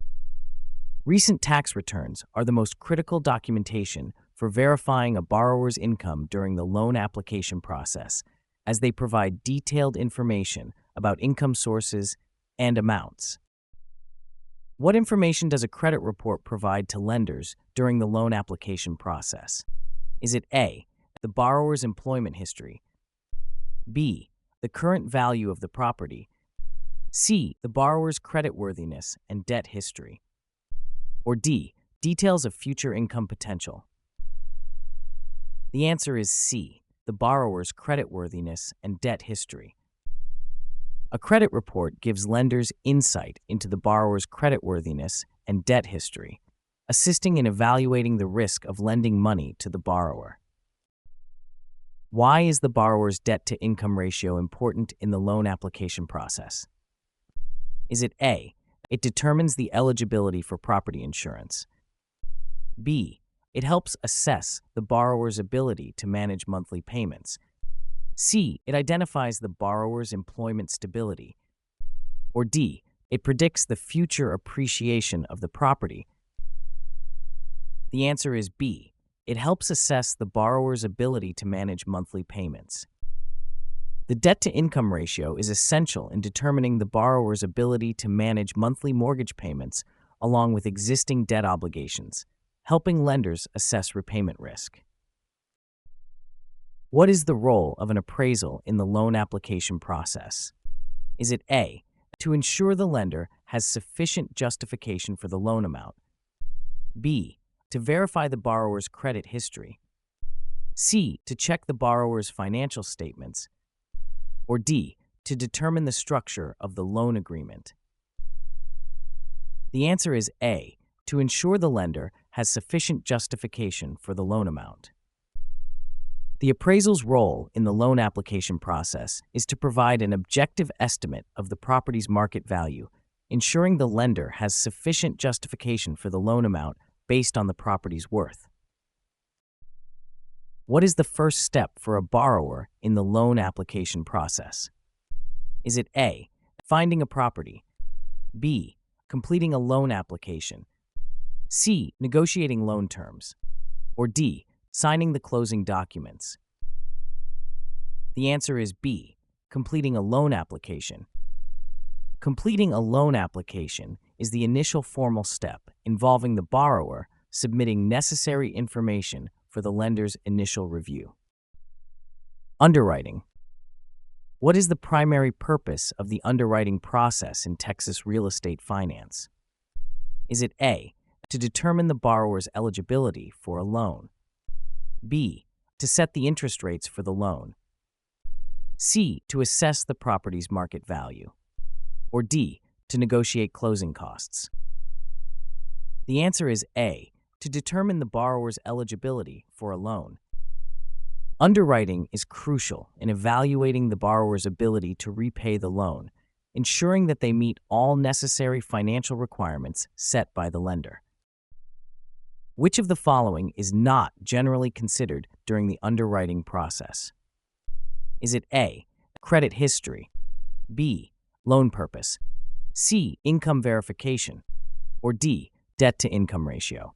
Recent tax returns are the most critical documentation for verifying a borrower's income during the loan application process, as they provide detailed information about income sources and amounts. What information does a credit report provide to lenders during the loan application process? Is it A, the borrower's employment history. B, the current value of the property. C, the borrower's creditworthiness and debt history. Or D, details of future income potential. The answer is C, the borrower's creditworthiness and debt history. A credit report gives lenders insight into the borrower's creditworthiness and debt history, assisting in evaluating the risk of lending money to the borrower. Why is the borrower's debt-to-income ratio important in the loan application process? Is it A, it determines the eligibility for property insurance? B, it helps assess the borrower's ability to manage monthly payments? C, it identifies the borrower's employment stability? Or D, it predicts the future appreciation of the property? The answer is B, it helps assess the borrower's ability to manage monthly payments. The debt-to-income ratio is essential in determining the borrower's ability to manage monthly mortgage payments along with existing debt obligations, helping lenders assess repayment risk. What is the role of an appraisal in the loan application process? Is it A, to ensure the lender has sufficient justification for the loan amount? B, to verify the borrower's credit history? C, to check the borrower's financial statements? Or D, to determine the structure of the loan agreement? The answer is A, to ensure the lender has sufficient justification for the loan amount. The appraisal's role in the loan application process is to provide an objective estimate of the property's market value, ensuring the lender has sufficient justification for the loan amount based on the property's worth. What is the first step for a borrower in the loan application process? Is it A, finding a property? B, completing a loan application? C, negotiating loan terms? Or D, signing the closing documents? The answer is B, completing a loan application. Completing a loan application is the initial formal step involving the borrower submitting necessary information for the lender's initial review. Underwriting. What is the primary purpose of the underwriting process in Texas real estate finance? Is it A, to determine the borrower's eligibility for a loan? B, to set the interest rates for the loan? C, to assess the property's market value? Or D, to negotiate closing costs? The answer is A, to determine the borrower's eligibility for a loan. Underwriting is crucial in evaluating the borrower's ability to repay the loan, ensuring that they meet all necessary financial requirements set by the lender. Which of the following is not generally considered during the underwriting process? Is it A, credit history? B, loan purpose? C, income verification? Or D, debt-to-income ratio?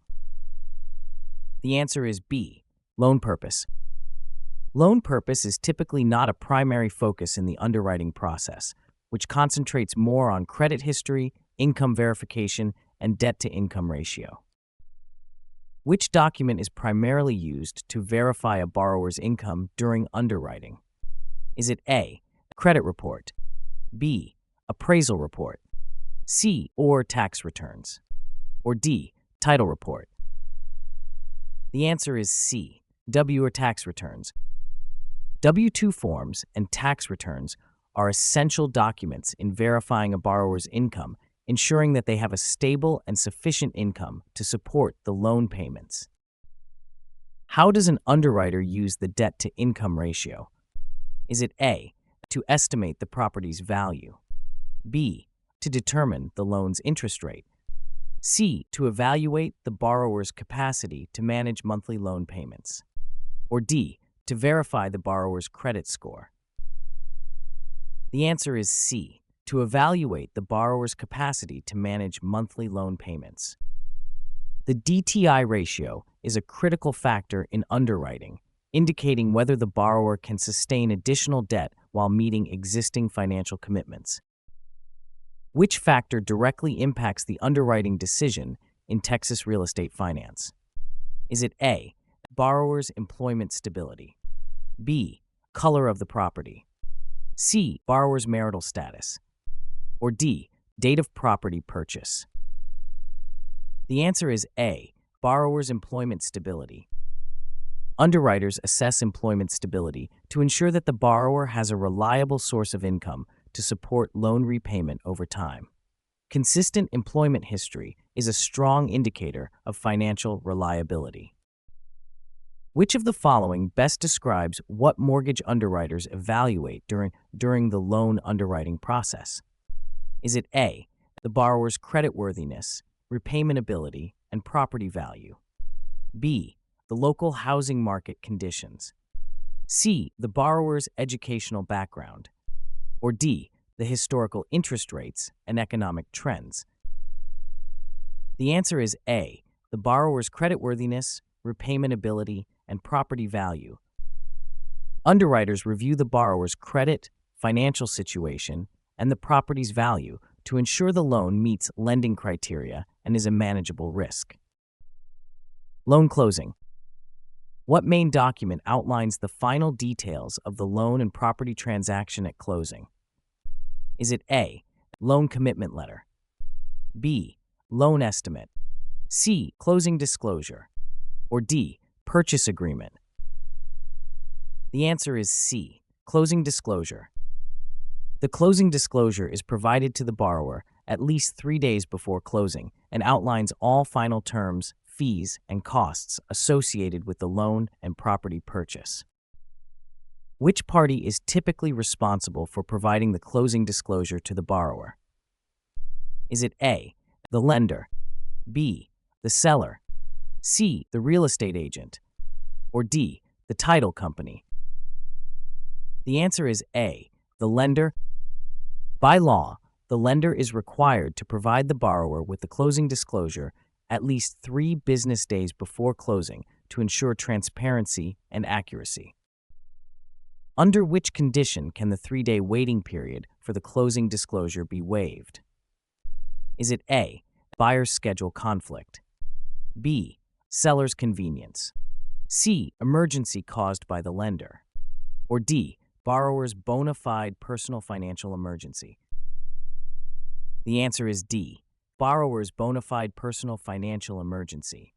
The answer is B, loan purpose. Loan purpose is typically not a primary focus in the underwriting process, which concentrates more on credit history, income verification, and debt-to-income ratio. Which document is primarily used to verify a borrower's income during underwriting? Is it A, credit report? B, appraisal report? C, or tax returns? Or D, title report? The answer is C, W or tax returns. W-2 forms and tax returns are essential documents in verifying a borrower's income, ensuring that they have a stable and sufficient income to support the loan payments. How does an underwriter use the debt-to-income ratio? Is it A, to estimate the property's value? B, to determine the loan's interest rate? C, to evaluate the borrower's capacity to manage monthly loan payments? Or D, to verify the borrower's credit score? The answer is C, to evaluate the borrower's capacity to manage monthly loan payments. The DTI ratio is a critical factor in underwriting, indicating whether the borrower can sustain additional debt while meeting existing financial commitments. Which factor directly impacts the underwriting decision in Texas real estate finance? Is it A, borrower's employment stability? B. Color of the property. C. Borrower's marital status. Or D. Date of property purchase. The answer is A. Borrower's employment stability. Underwriters assess employment stability to ensure that the borrower has a reliable source of income to support loan repayment over time. Consistent employment history is a strong indicator of financial reliability. Which of the following best describes what mortgage underwriters evaluate during the loan underwriting process? Is it A. The borrower's creditworthiness, repayment ability, and property value? B. The local housing market conditions? C. The borrower's educational background? Or D. The historical interest rates and economic trends? The answer is A. The borrower's creditworthiness, repayment ability, and property value. Underwriters review the borrower's credit, financial situation, and the property's value to ensure the loan meets lending criteria and is a manageable risk. Loan closing. What main document outlines the final details of the loan and property transaction at closing? Is it A. Loan commitment letter? B. Loan estimate? C. Closing disclosure? Or D. Purchase agreement? The answer is C. Closing disclosure. The closing disclosure is provided to the borrower at least 3 days before closing and outlines all final terms, fees, and costs associated with the loan and property purchase. Which party is typically responsible for providing the closing disclosure to the borrower? Is it A. The lender? B. The seller? C. The real estate agent? Or D. The title company? The answer is A. The lender. By law, the lender is required to provide the borrower with the closing disclosure at least 3 business days before closing to ensure transparency and accuracy. Under which condition can the 3-day waiting period for the closing disclosure be waived? Is it A. Buyer's schedule conflict? B. Seller's convenience? C. Emergency caused by the lender? Or D. Borrower's bona fide personal financial emergency? The answer is D. Borrower's bona fide personal financial emergency.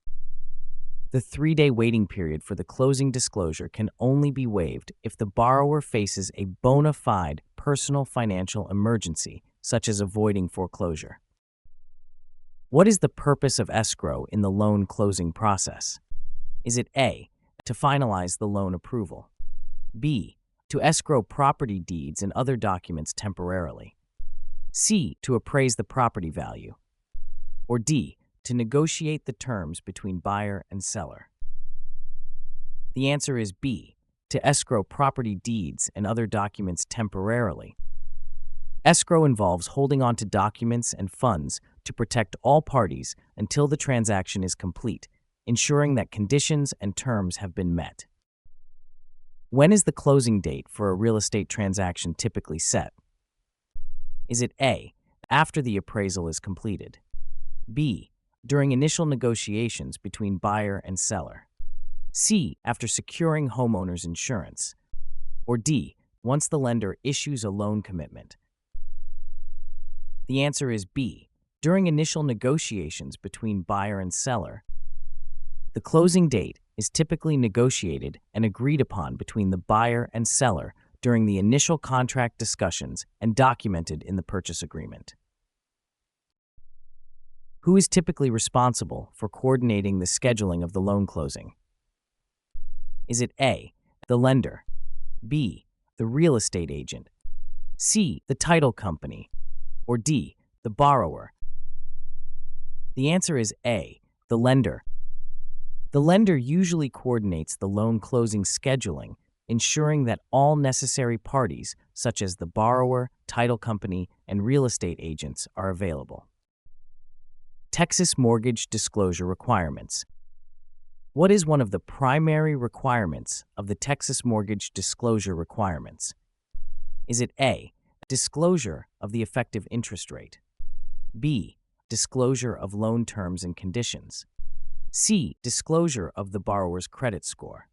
The 3-day waiting period for the closing disclosure can only be waived if the borrower faces a bona fide personal financial emergency, such as avoiding foreclosure. What is the purpose of escrow in the loan closing process? Is it A. To finalize the loan approval? B. To escrow property deeds and other documents temporarily? C. To appraise the property value? Or D. To negotiate the terms between buyer and seller? The answer is B. To escrow property deeds and other documents temporarily. Escrow involves holding on to documents and funds to protect all parties until the transaction is complete, ensuring that conditions and terms have been met. When is the closing date for a real estate transaction typically set? Is it A. After the appraisal is completed? B. During initial negotiations between buyer and seller? C. After securing homeowner's insurance? Or D. Once the lender issues a loan commitment? The answer is B. During initial negotiations between buyer and seller. The closing date is typically negotiated and agreed upon between the buyer and seller during the initial contract discussions and documented in the purchase agreement. Who is typically responsible for coordinating the scheduling of the loan closing? Is it A. The lender? B. The real estate agent? C. The title company? Or D. The borrower? The answer is A. The lender. The lender usually coordinates the loan closing scheduling, ensuring that all necessary parties, such as the borrower, title company, and real estate agents, are available. Texas mortgage disclosure requirements. What is one of the primary requirements of the Texas mortgage disclosure requirements? Is it A. Disclosure of the effective interest rate? B. Disclosure of loan terms and conditions? C. Disclosure of the borrower's credit score?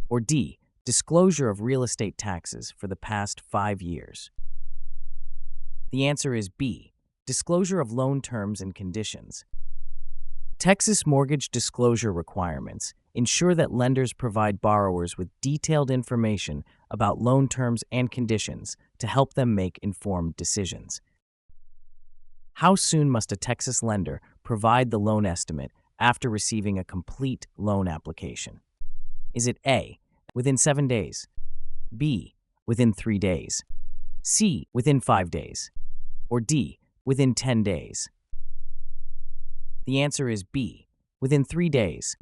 Or D. disclosure of real estate taxes for the past 5 years? The answer is B, disclosure of loan terms and conditions. Texas mortgage disclosure requirements ensure that lenders provide borrowers with detailed information about loan terms and conditions to help them make informed decisions. How soon must a Texas lender provide the loan estimate after receiving a complete loan application? Is it A, within 7 days, B, within 3 days, C, within 5 days, or D, within 10 days? The answer is B, within 3 days.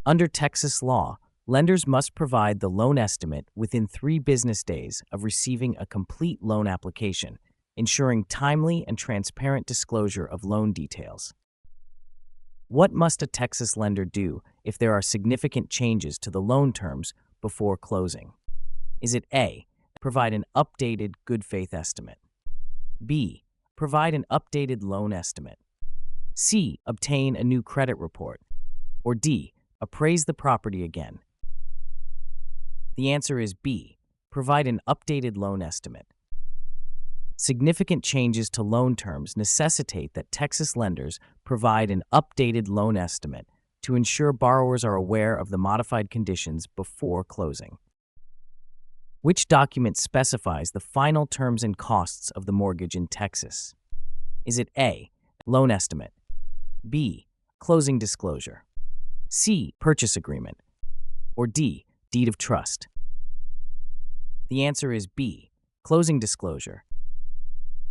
Under Texas law, lenders must provide the loan estimate within 3 business days of receiving a complete loan application, ensuring timely and transparent disclosure of loan details. What must a Texas lender do if there are significant changes to the loan terms before closing? Is it A, provide an updated good faith estimate, B, provide an updated loan estimate, C, obtain a new credit report, or D, appraise the property again? The answer is B, provide an updated loan estimate. Significant changes to loan terms necessitate that Texas lenders provide an updated loan estimate to ensure borrowers are aware of the modified conditions before closing. Which document specifies the final terms and costs of the mortgage in Texas? Is it A, loan estimate, B, closing disclosure, C, purchase agreement, or D, deed of trust? The answer is B, closing disclosure.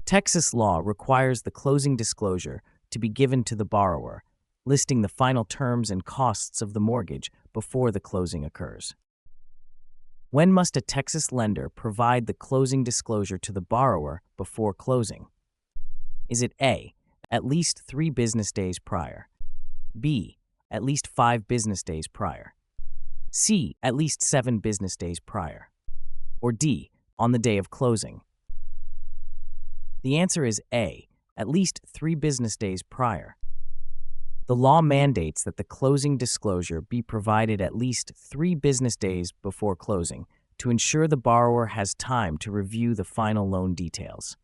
Texas law requires the closing disclosure to be given to the borrower, listing the final terms and costs of the mortgage before the closing occurs. When must a Texas lender provide the closing disclosure to the borrower before closing? Is it A, at least 3 business days prior, B, at least 5 business days prior, C, at least 7 business days prior, or D, on the day of closing? The answer is A, at least 3 business days prior. The law mandates that the closing disclosure be provided at least 3 business days before closing to ensure the borrower has time to review the final loan details.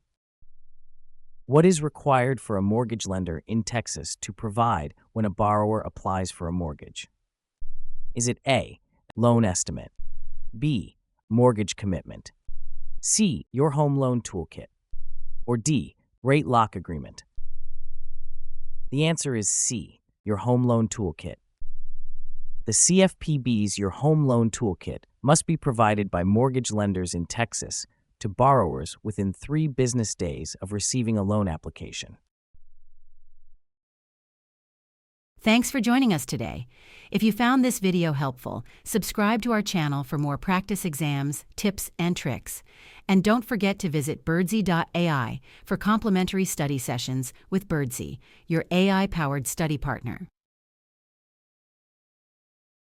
What is required for a mortgage lender in Texas to provide when a borrower applies for a mortgage? Is it A, loan estimate, B, mortgage commitment, C, your home loan toolkit, or D, rate lock agreement? The answer is C, your home loan toolkit. The CFPB's Your Home Loan Toolkit must be provided by mortgage lenders in Texas to borrowers within 3 business days of receiving a loan application. Thanks for joining us today. If you found this video helpful, subscribe to our channel for more practice exams, tips, and tricks. And don't forget to visit Birdsy.ai for complimentary study sessions with Birdsy, your AI-powered study partner.